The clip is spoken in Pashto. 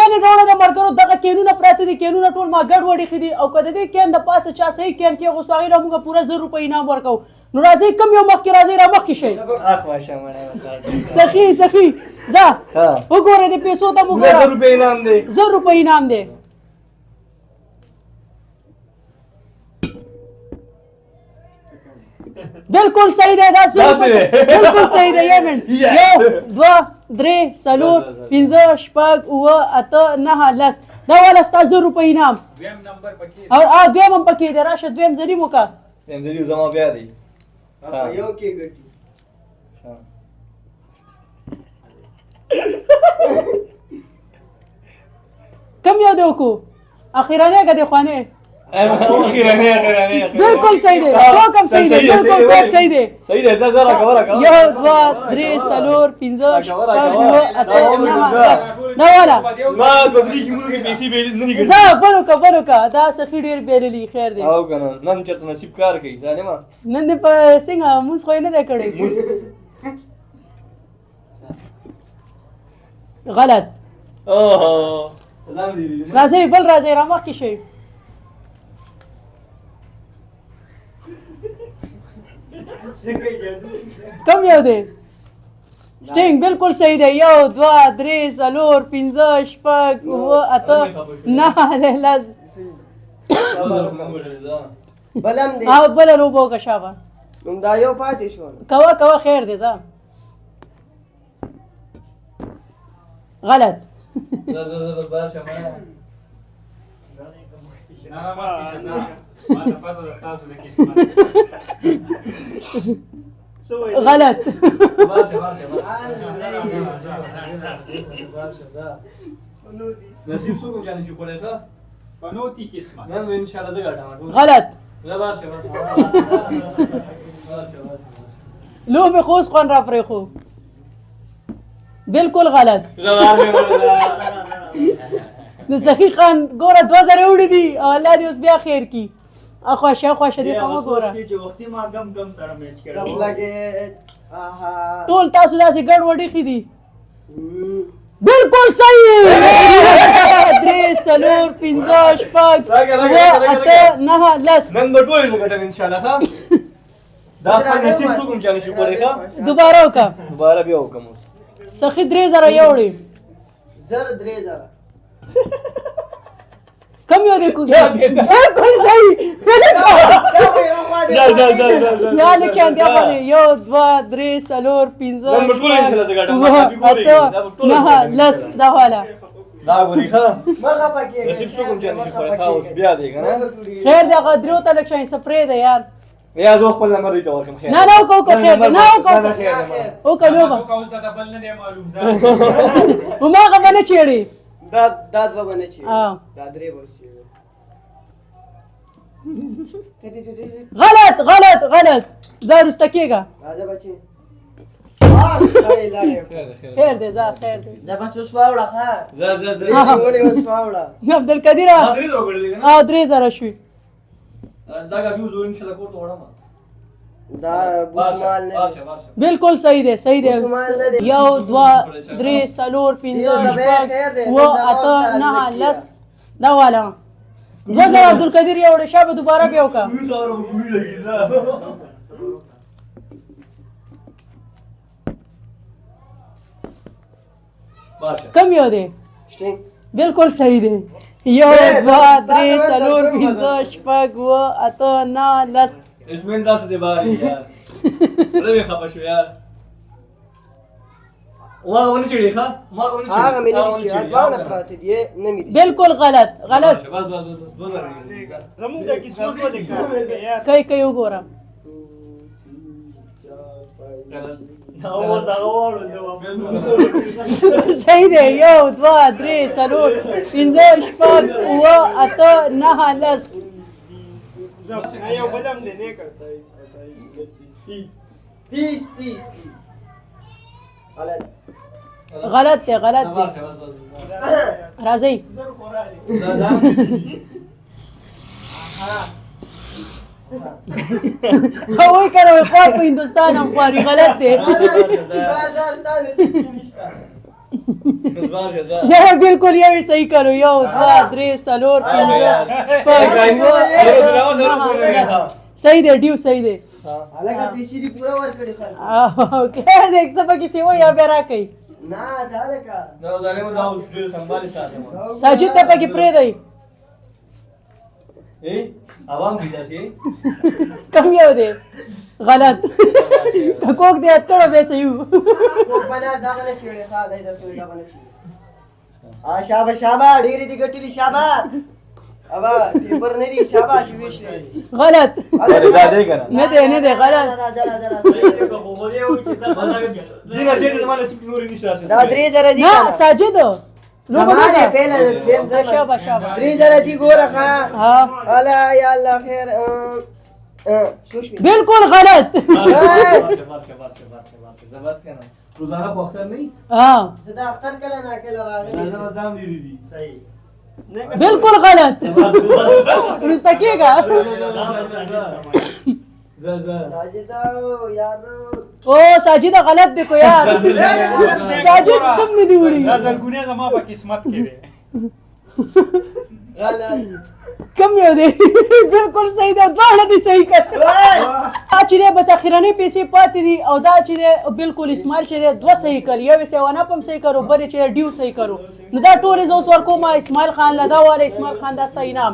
کین ډوړه د مرګرو دغه کینونه پراته دي کینونه ټول ما ګډ وډې خدي او کده دې کین د پاسه چا صحیح کین کې غوستاغي له موږ پورا 1000 روپۍ انعام ورکو نو راځي کم یو مخ کې راځي را مخ کې شي اخ ماشه مړه سخی ځه وګوره دې پیسو ته موږ 1000 روپۍ انعام دی 1000 روپۍ انعام دی بالکل صحیح دی دا بالکل صحیح دی یو منټ یو دوه درې څلور پنځه شپږ اووه اته نهه لس دا والا ستا 1000 روپۍ انعام دویم نمبر پکې دویم هم پکې دی راشه دویم ځلې مو کا دویم ځلې زما بیا دی یو کې ګټي کم یو دی وکړو اخیرانه که دی خوانې بالکل صحیح دی کوم صحیح دی بالکل کوم صحیح دی صحیح دی زه زره کوله یو دوه درې څلور پنځه شپږ اووه اته نهه لس دا والا ما کدرې چې موږ پیسې بیل نه دي ځه بل وکړه دا سخي ډېر بیللي خیر دی او که نه نن چېرته نصیب کار کوي ظالمه نن دې په څنګه مونځ خو یې نه دی کړی غلط راځئ بل راځئ را مخکې شئ کم یو دی سټینګ بالکل صحیح دی یو دوه درې څلور پنځه شپږ اووه اته نهه لس بلم دی بله لوبه وکړه شابه نو دا یو پاتې شو کوه خیر دی ځه غلط غلط نصیب څوک چې نصیب کولای ښه پنوتی قسمت نن ان شاء الله زه ګټم غلط ورشه لوبې خو اوس خوند را پرېښو بالکل غلط د سخي خان ګوره 2000 وړي دي او الله دې اوس بیا خیر کی خوښه دې خو ګوره چې وختي ما کم سره میچ کړو ټول تاسو داسې ګډ وډې خې دي بالکل صحیح درې څلور پنځه شپږ اووه اته نهه لس نن به ټول ګټم ان شاء الله ښه دا خپل نصیب څوک چې نصیب کولای ښه دوباره وکړه دوباره بیا وکړم سخي 3000 یو وړي 3000 کم یو دی بالکل صحیح یا لیکن دی باندې یو دوه درې څلور پنځه نن به ټول ان شاء الله زه ګټم نهه لس دا والا دا ګوري ښه مخه پکې نصیب څوک چې نصیب کولای ښه اوس بیا دی که نه خیر دی هغه درېو ته لږ شی سپری دی یار یا زه خپل نمبر دوی ته ورکړم خیر نه وکړه خیر دی نه وکړه لوبه اوس دا بل نه دی معلوم ځه هماغه به نه چېړې دا دوه به نه چي دا درې به چي غلط ځه وروسته کېږه راځه بچي خیر دی ځه خیر دی دا بس اوس واوړه ښه زه ولې اوس واوړه عبدالقدیر دا درې زره وګړي دي که نه 3000 شوي دا ګابي زه ان شاء الله کور ته وړم دا بوسمال نه بالکل صحیح دی بوسمال نه دی یو دوه درې څلور پنځه شپږ اووه اته نهه لس دا والا 2000 عبدالقدیر یو وړې شابه دوباره بیا وکړه کم یو دی بالکل صحیح دی یو دوه درې څلور پنځه شپږ اووه اته نهه لس اسماعیل داسې دی باري یار ولې خفه شو یار هغه ونه چېړې ښه هغه مې نه دي چې دواړه پراته دي نه مې دي بالکل غلط زموږ د قسمت ولې کار کوي وګوره صحیح دی یو دوه درې څلور پنځه شپږ اووه اته نهه لس یو بلم دی نه کرتا 30 غلط دی راځئ وای کنه خوار په هندوستان هم خواري غلط دی یا بالکل یو صحیح کړو 1 2 3 4 5 صحیح دی ډیو صحیح دی هلکه پیسې دې پوره ورکړې خلک اوکې دیک څه پکې سی و یا به راکې نه دا هلکه دا ظالمو دا اوس ډېر سنبالي ساتم ساجد ته پکې پرې دی عوام دي داسې کم یو دی غلط کوک دی اتړه به صحیح کوک بنا دا باندې چیړې ښه دی دا څه دا باندې شابه شابه ډېرې دي ګټلې شابه ابا ټیپر نه دي شابه چې ویشلې غلط دا دی کنه نه دی نه دی غلط دینه چې زمانه سپ نور نشته دا 3000 دي نه ساجد زمانه پهله دیم ځای شابه شابه 3000 دي ګوره ښه ها الا یا الله خیر سوشمي بالکل غلط بس کنه روزانه خو اختر نه ها دا اختر کله نه کله راغلی دا دام لري دي صحیح بالکل غلط رستا کېږه ساجد یار او ساجد غلط دی کو یار ساجد سم نه دی وړي دا زرګونه زما په قسمت کې دی غلط کم یو دی بالکل صحیح دی دواړه دي صحیح کړ چې دی بس اخیرنۍ پیسې پاتې دي او دا چې دی بالکل اسماعیل چې دی دوه صحیح کړ یو یې ونه پم صحیح کړو بل چې ډیو صحیح کړو نو دا ټول زه اوس ورکوم اسماعیل خان لدا والا اسماعیل خان دا ستا انعام